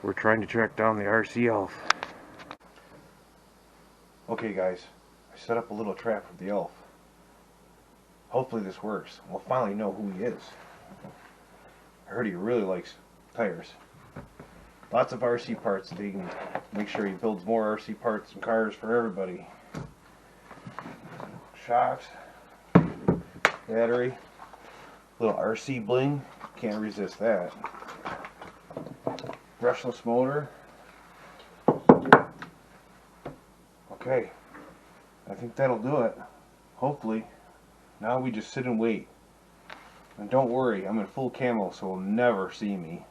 We're trying to track down the RC elf. Okay guys, I set up a little trap for the elf. Hopefully this works. We'll finally know who he is. I heard he really likes tires. Lots of RC parts that he can make sure he builds more RC parts and cars for everybody. Shocks, battery, little RC bling, can't resist that. Brushless motor. Okay, I think that'll do it. Hopefully. Now we just sit and wait. And don't worry, I'm in full camo, so he'll never see me.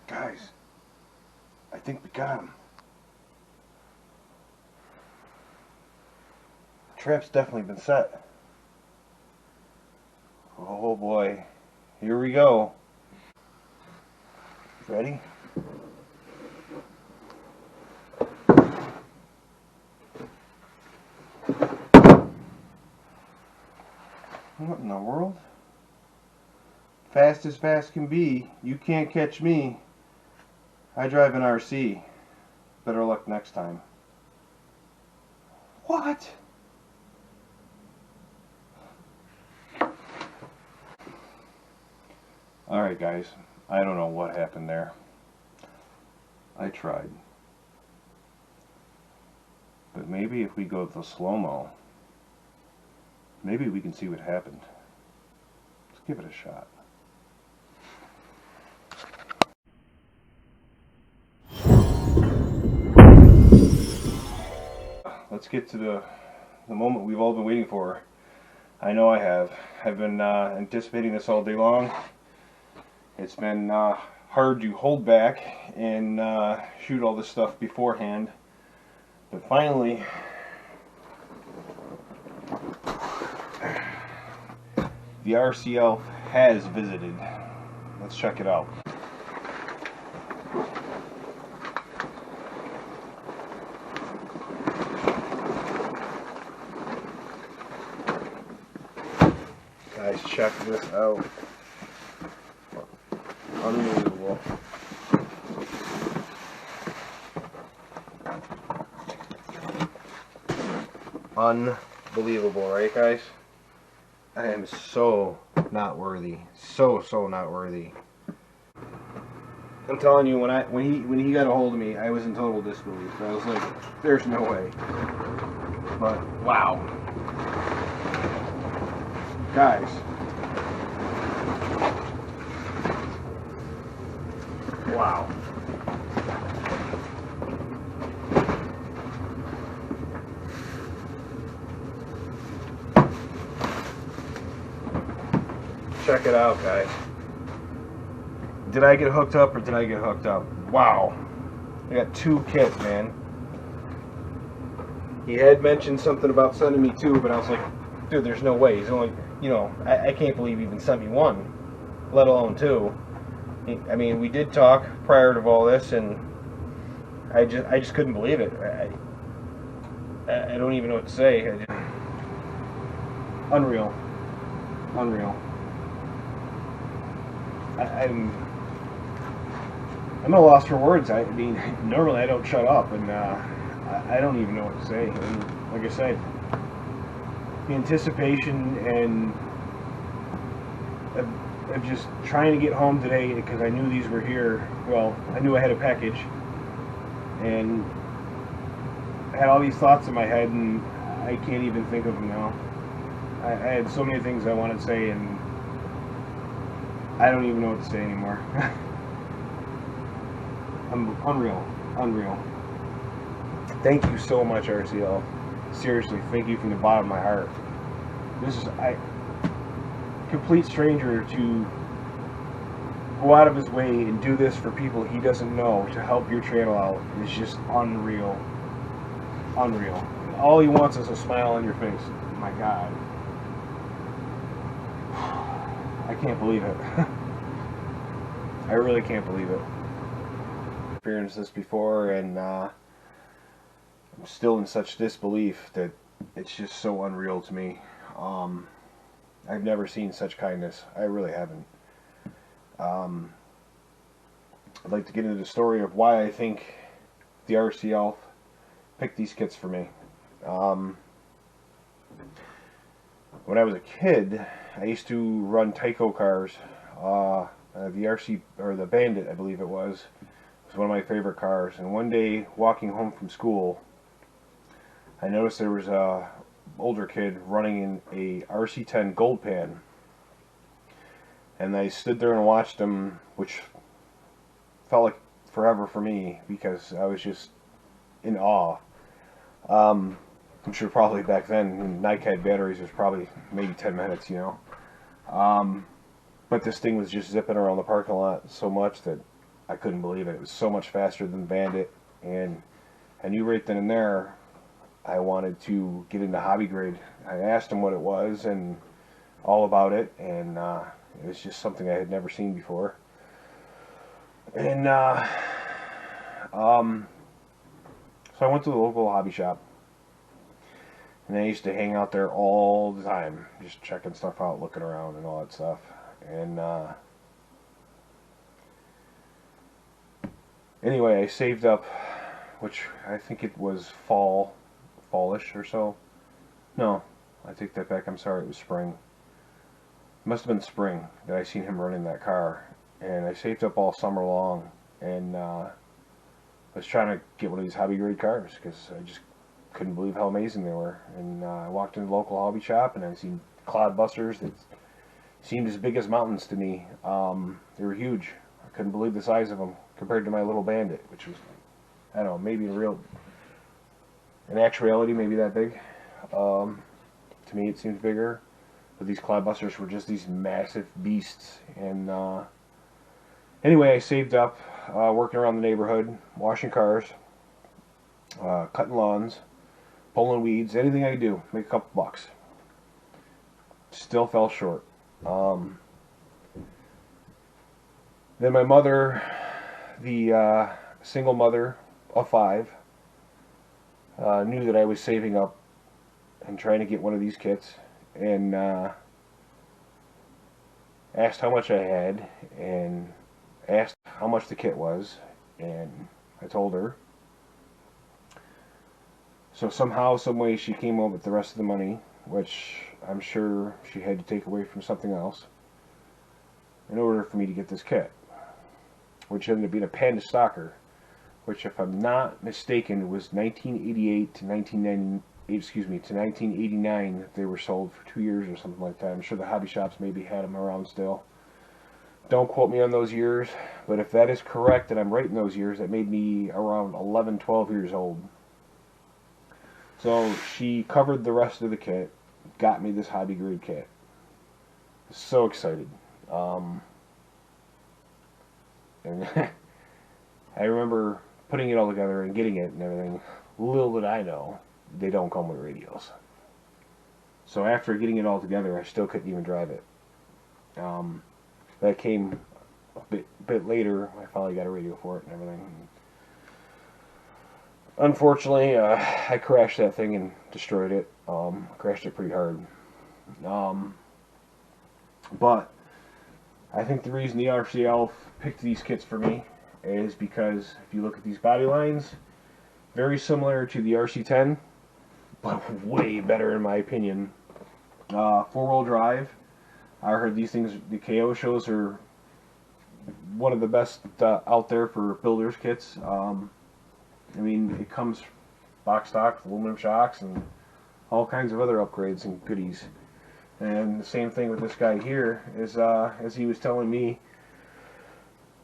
Guys, I think we got him. The trap's definitely been set. Oh boy, here we go. Ready? What in the world? Fast as fast can be. You can't catch me. I drive an RC. Better luck next time. What? Alright guys, I don't know what happened there. I tried. But maybe if we go to the slow-mo, maybe we can see what happened. Let's give it a shot. Let's get to the moment we've all been waiting for. I know I have. I've been anticipating this all day long. It's been hard to hold back and shoot all this stuff beforehand. But finally, the RC elf has visited. Let's check it out. Guys, check this out. Unbelievable. Unbelievable, right guys? I am so not worthy. So not worthy. I'm telling you, when he got a hold of me, I was in total disbelief. I was like, there's no way. But wow. Guys. Wow. Check it out, guys. Did I get hooked up or did I get hooked up? Wow. I got 2 kits, man. He had mentioned something about sending me 2, but I was like, dude, there's no way. He's only, you know, I can't believe he even sent me 1, let alone 2. I mean, we did talk prior to all this, and I just couldn't believe it. I don't even know what to say. Unreal. Unreal. I'm at a loss for words. I mean, normally I don't shut up, and I don't even know what to say. And like I said, the anticipation and of just trying to get home today because I knew these were here. Well, I knew I had a package, and I had all these thoughts in my head, and I can't even think of them now. I had so many things I wanted to say, and I don't even know what to say anymore. Unreal. Unreal. Thank you so much, RCL. Seriously, thank you from the bottom of my heart. This is complete stranger to go out of his way and do this for people he doesn't know to help your channel out is just unreal. Unreal. All he wants is a smile on your face. My God. I can't believe it. I really can't believe it. I've experienced this before, and I'm still in such disbelief that it's just so unreal to me. I've never seen such kindness. I really haven't. I'd like to get into the story of why I think the RCL picked these kits for me. When I was a kid, I used to run Tyco cars. The RC, or the Bandit, I believe it was one of my favorite cars. And one day, walking home from school, I noticed there was a older kid running in a RC10 Gold Pan. And I stood there and watched him, which felt like forever for me because I was just in awe. I'm sure probably back then, NiCad batteries was probably maybe 10 minutes, you know. But this thing was just zipping around the parking lot so much that I couldn't believe it. It was so much faster than Bandit, and I knew right then and there I wanted to get into hobby grade. I asked him what it was and all about it, and it was just something I had never seen before. And so I went to the local hobby shop, and I used to hang out there all the time, just checking stuff out, looking around and all that stuff. And anyway, I saved up, which I think it was fallish or so. No, I take that back. I'm sorry, it was spring. It must have been spring that I seen him running that car. And I saved up all summer long, and was trying to get one of these hobby grade cars because I just couldn't believe how amazing they were. And I walked into the local hobby shop, and I seen clodbusters that seemed as big as mountains to me. They were huge. I couldn't believe the size of them compared to my little Bandit, which was, I don't know, maybe in actuality, maybe that big. To me, it seems bigger. But these clodbusters were just these massive beasts. And anyway, I saved up, working around the neighborhood, washing cars, cutting lawns, pulling weeds, anything I could do, make a couple bucks. Still fell short. Then my mother, the single mother of 5, knew that I was saving up and trying to get one of these kits, and asked how much I had, and asked how much the kit was, and I told her. So somehow, some way, she came up with the rest of the money, which I'm sure she had to take away from something else, in order for me to get this kit, which ended up being a Panda Stalker, which, if I'm not mistaken, was 1988 to 1989. They were sold for 2 years or something like that. I'm sure the hobby shops maybe had them around still. Don't quote me on those years, but if that is correct and I'm right in those years, that made me around 11, 12 years old. So she covered the rest of the kit, got me this hobby grade kit. So excited. And I remember putting it all together and getting it and everything. Little did I know, they don't come with radios. So after getting it all together, I still couldn't even drive it. That came a bit later. I finally got a radio for it and everything. Unfortunately, I crashed that thing and destroyed it. Crashed it pretty hard. But I think the reason the RCL picked these kits for me is because if you look at these body lines, very similar to the RC10, but way better in my opinion. 4-wheel drive. I heard these things, the KO shows are one of the best out there for builders kits. I mean, it comes box stock, aluminum shocks, and all kinds of other upgrades and goodies. And the same thing with this guy here is, as he was telling me,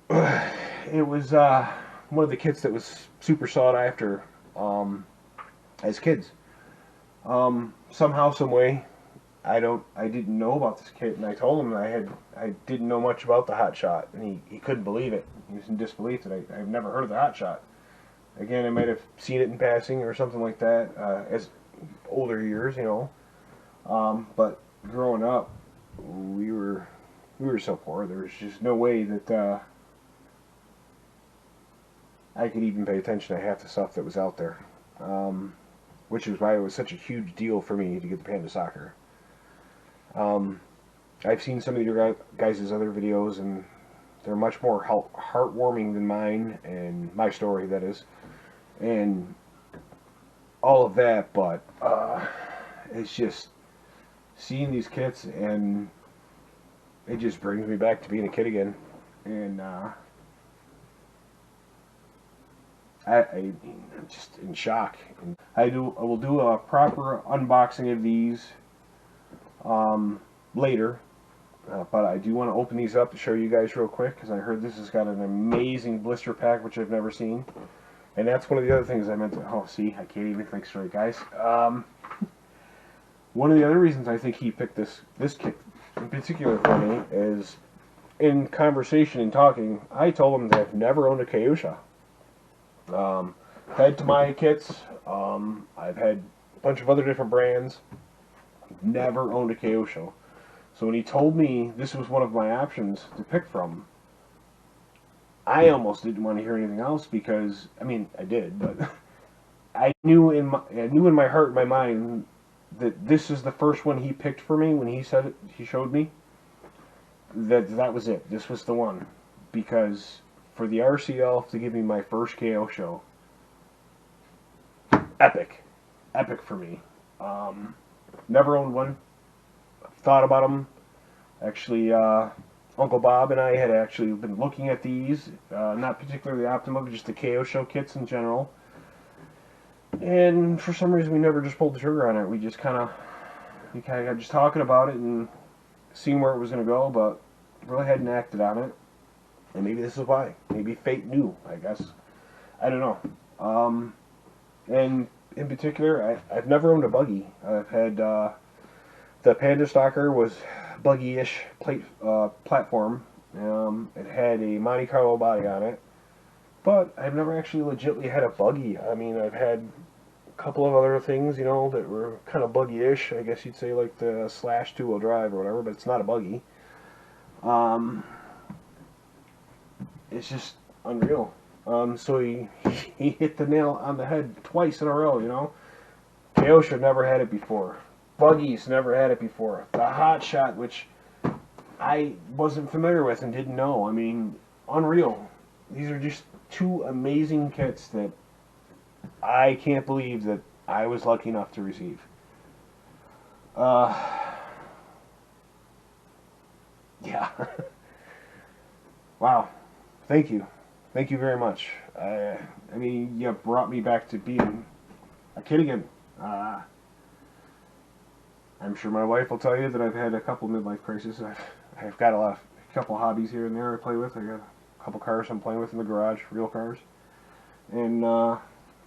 it was one of the kits that was super sought after as kids. Somehow, some way, I didn't know about this kit, and I told him I didn't know much about the Hot Shot, and he couldn't believe it. He was in disbelief that I've never heard of the Hot Shot. Again, I might have seen it in passing or something like that as older years, you know. But growing up, we were so poor. There was just no way that I could even pay attention to half the stuff that was out there. Which is why it was such a huge deal for me to get the Panda Soccer. I've seen some of your guys' other videos, and they're much more heartwarming than mine, and my story, that is, and all of that, but it's just seeing these kits, and it just brings me back to being a kid again, and I'm just in shock. And I will do a proper unboxing of these later, but I do want to open these up to show you guys real quick, because I heard this has got an amazing blister pack which I've never seen, and that's one of the other things I meant to. Oh, see, I can't even think straight, guys. One of the other reasons I think he picked this kit in particular for me is, in conversation and talking, I told him that I've never owned a Kyosha. Had Tamiya kits, I've had a bunch of other different brands, never owned a Kyosha. So when he told me this was one of my options to pick from, I almost didn't want to hear anything else, because, I mean, I did, but I knew in my heart and my mind that this is the first one he picked for me. When he said it, he showed me that was it. This was the one, because for the RCL to give me my first KO show, epic for me. Never owned one. Thought about them. Actually, Uncle Bob and I had actually been looking at these, not particularly Optima, but just the KO show kits in general. And for some reason, we never just pulled the trigger on it. We kind of got just talking about it and seeing where it was going to go, but really hadn't acted on it. And maybe this is why. Maybe fate knew, I guess. I don't know. And in particular, I've never owned a buggy. I've had the Panda Stalker was buggy-ish platform. It had a Monte Carlo body on it, but I've never actually legitimately had a buggy. I mean, I've had a couple of other things, you know, that were kind of buggy-ish. I guess you'd say like the Slash two-wheel drive or whatever, but it's not a buggy. It's just unreal. So he hit the nail on the head twice in a row, you know. Kyosha never had it before. Buggies never had it before. The Hot Shot, which I wasn't familiar with and didn't know. I mean, unreal. These are just two amazing kits that I can't believe that I was lucky enough to receive. Yeah. Wow. Thank you. Thank you very much. I mean, you brought me back to being a kid again. I'm sure my wife will tell you that I've had a couple midlife crises. I've got a couple hobbies here and there I play with. I got a couple cars I'm playing with in the garage, real cars. And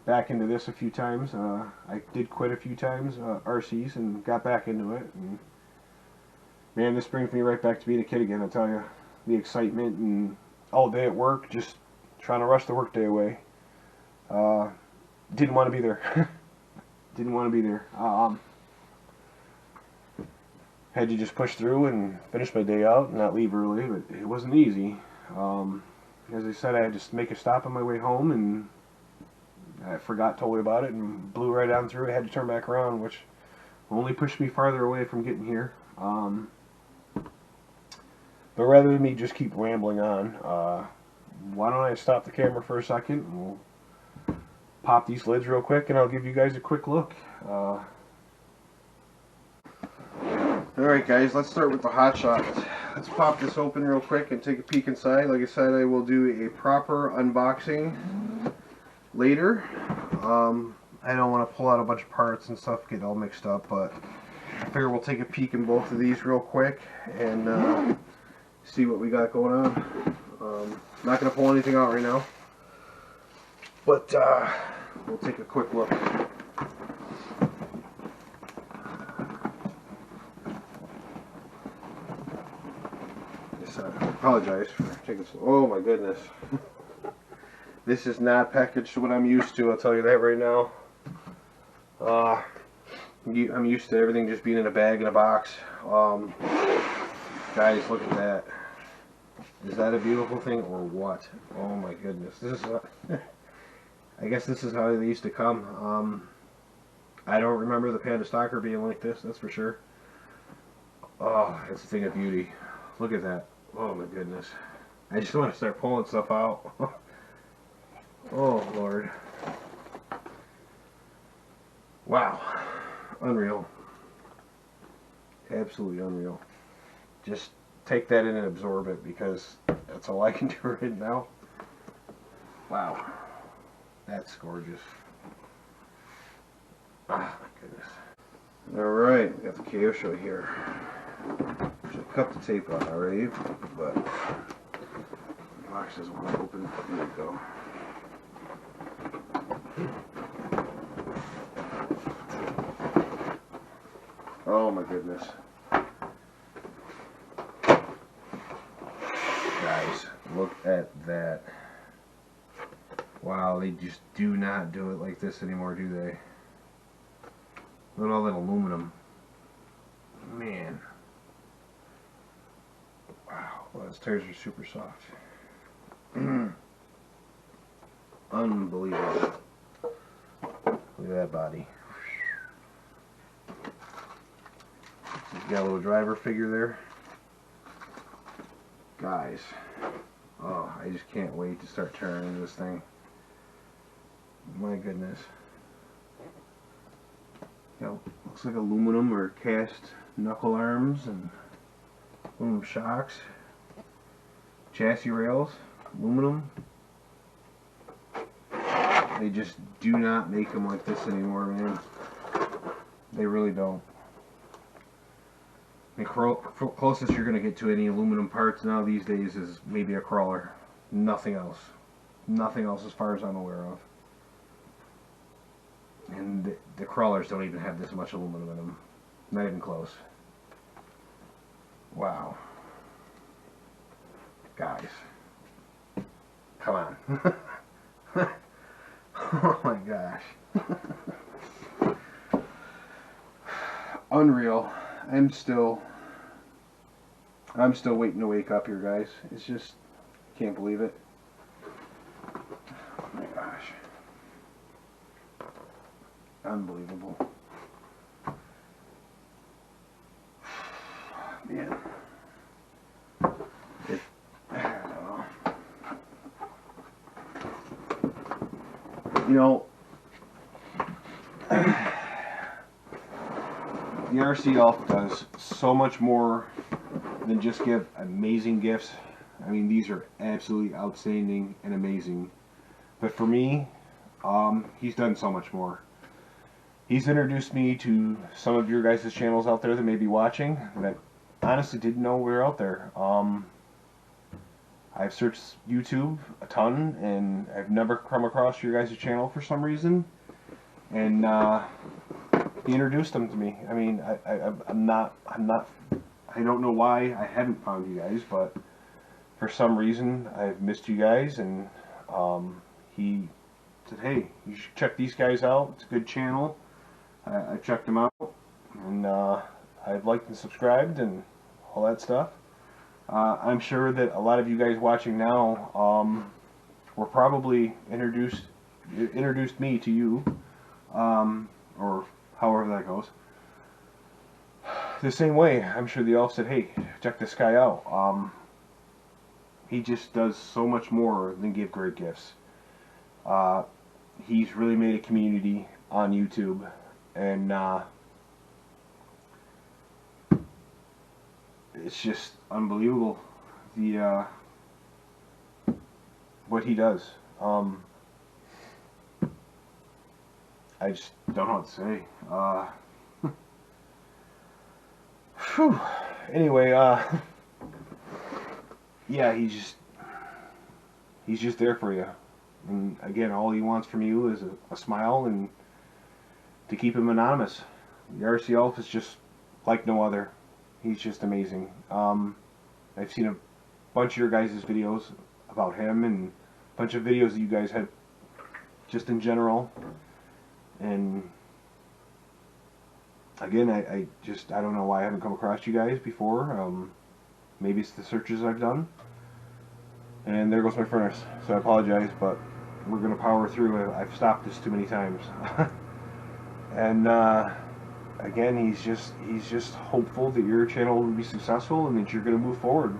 back into this a few times. I did quit a few times, RCs, and got back into it. And man, this brings me right back to being a kid again, I tell you. The excitement and all day at work, just trying to rush the work day away. Didn't want to be there. Didn't want to be there. Had to just push through and finish my day out and not leave early, but it wasn't easy. As I said, I had to make a stop on my way home, and I forgot totally about it and blew right on through. I had to turn back around, which only pushed me farther away from getting here. But rather than me just keep rambling on, why don't I stop the camera for a second and we'll pop these lids real quick, and I'll give you guys a quick look. Alright guys, let's start with the Hot Shot. Let's pop this open real quick and take a peek inside. Like I said, I will do a proper unboxing later. I don't want to pull out a bunch of parts and stuff, get all mixed up, but I figure we'll take a peek in both of these real quick and see what we got going on. Not going to pull anything out right now, but we'll take a quick look. apologize for taking so. Oh my goodness. This is not packaged to what I'm used to, I'll tell you that right now. I'm used to everything just being in a bag in a box. Guys, look at that. Is that a beautiful thing or what? Oh my goodness. This is I guess this is how they used to come. I don't remember the Panda Stalker being like this, that's for sure. Oh, it's a thing of beauty. Look at that. Oh my goodness. I just want to start pulling stuff out. Oh Lord. Wow. Unreal. Absolutely unreal. Just take that in and absorb it, because that's all I can do right now. Wow. That's gorgeous. Ah, my goodness. Alright, we got the Kyosho here. Should cut the tape on already, but the box doesn't want to open. There we go. Oh my goodness. Guys, look at that. Wow, they just do not do it like this anymore, do they? Look at all that aluminum. Man. Wow, well, those tires are super soft. Unbelievable. Look at that body. Got a little driver figure there. Guys. Oh, I just can't wait to start turning into this thing. My goodness. You know, looks like aluminum or cast knuckle arms and aluminum shocks. Chassis rails, aluminum. They just do not make them like this anymore, man. They really don't. The closest you're going to get to any aluminum parts now these days is maybe a crawler. Nothing else. Nothing else as far as I'm aware of. And the crawlers don't even have this much aluminum in them. Not even close. Wow. Guys. Come on. Oh my gosh. Unreal. I'm still waiting to wake up here, guys. It's just, can't believe it. Oh my gosh. Unbelievable. Man. I don't know. You know, the RC Elf does so much more than just give amazing gifts. I mean, these are absolutely outstanding and amazing. But for me, he's done so much more. He's introduced me to some of your guys' channels out there that may be watching that honestly didn't know we were out there. I've searched YouTube a ton and I've never come across your guys' channel for some reason. And he introduced them to me. I mean, I don't know why I haven't found you guys, but for some reason I've missed you guys, and he said, hey, you should check these guys out. It's a good channel. I checked them out, and I've liked and subscribed and all that stuff. I'm sure that a lot of you guys watching now were probably introduced me to you, or however that goes. The same way, I'm sure the elf said, hey, check this guy out. He just does so much more than give great gifts. He's really made a community on YouTube, and it's just unbelievable what he does. I just don't know what to say. Whew. Anyway, yeah, he's just there for you. And again, all he wants from you is a smile and to keep him anonymous. The RC Elf is just like no other. He's just amazing. I've seen bunch of your guys' videos about him, and a bunch of videos that you guys had just in general. And again, I don't know why I haven't come across you guys before. Maybe it's the searches I've done. And there goes my furnace, so I apologize, but we're going to power through. I've stopped this too many times. And again, he's just hopeful that your channel will be successful and that you're going to move forward.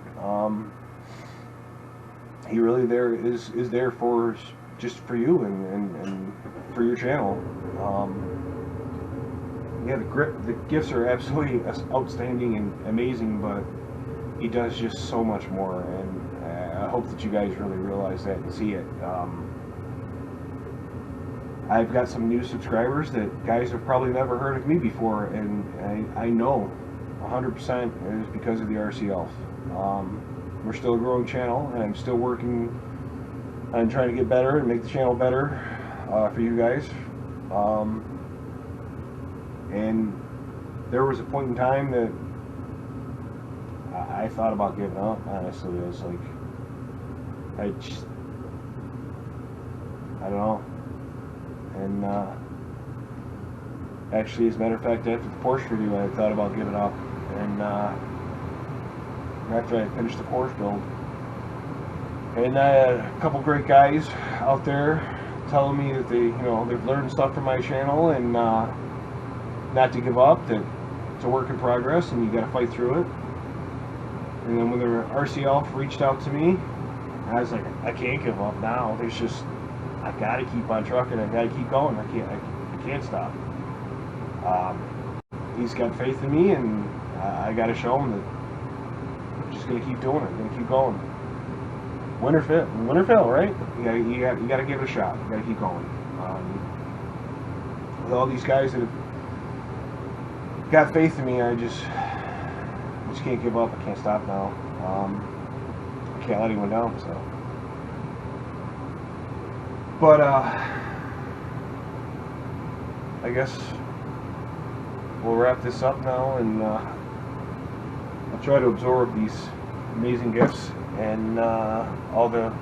He really is there for just for you and for your channel. Yeah, the gifts are absolutely outstanding and amazing, but he does just so much more, and I hope that you guys really realize that and see it. I've got some new subscribers that guys have probably never heard of me before, and I know 100% is because of the RCL. We're still a growing channel, and I'm still working on trying to get better and make the channel better for you guys. And there was a point in time that I thought about giving up, honestly. I was like, I don't know. And actually, as a matter of fact, after the Porsche review, I thought about giving up. And after I finished the Porsche build, and I had a couple great guys out there telling me that they've learned stuff from my channel, and not to give up, that it's a work in progress and you got to fight through it. And then when the RCL reached out to me, I was like, I can't give up now. There's just, I got to keep on trucking. I got to keep going. I can't stop. He's got faith in me, and I got to show him that I'm just going to keep doing it. I'm going to keep going. Win or fail, right? You got to give it a shot. You got to keep going. With all these guys that have got faith in me, I just can't give up. I can't stop now. I can't let anyone down. So, but I guess we'll wrap this up now, and I'll try to absorb these amazing gifts and all the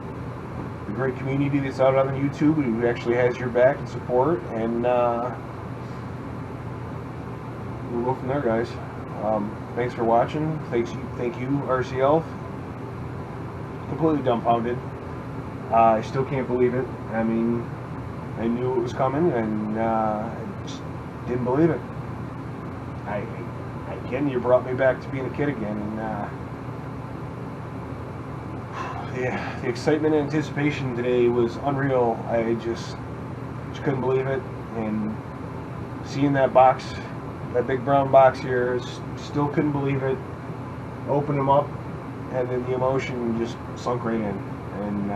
great community that's out on YouTube who actually has your back and support, and we'll go from there, guys. Thanks for watching. Thank you, RCL. Completely dumbfounded. I still can't believe it. I mean, I knew it was coming, and I just didn't believe it. Again, you brought me back to being a kid again, and yeah, the excitement and anticipation today was unreal. I just couldn't believe it, and seeing that box, that big brown box here, still couldn't believe it. Opened them up, and then the emotion just sunk right in, and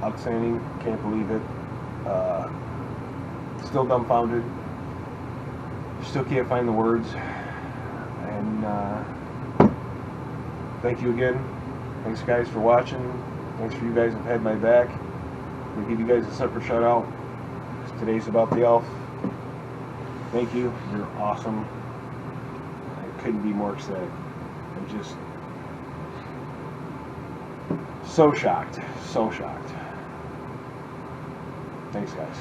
outstanding. Can't believe it. Still dumbfounded. Still can't find the words. And thank you again. Thanks, guys, for watching. Thanks for you guys have had my back. I'm gonna give you guys a separate shout out. Today's about the elf. Thank you. You're awesome. I couldn't be more ecstatic. I'm just so shocked. So shocked. Thanks, guys.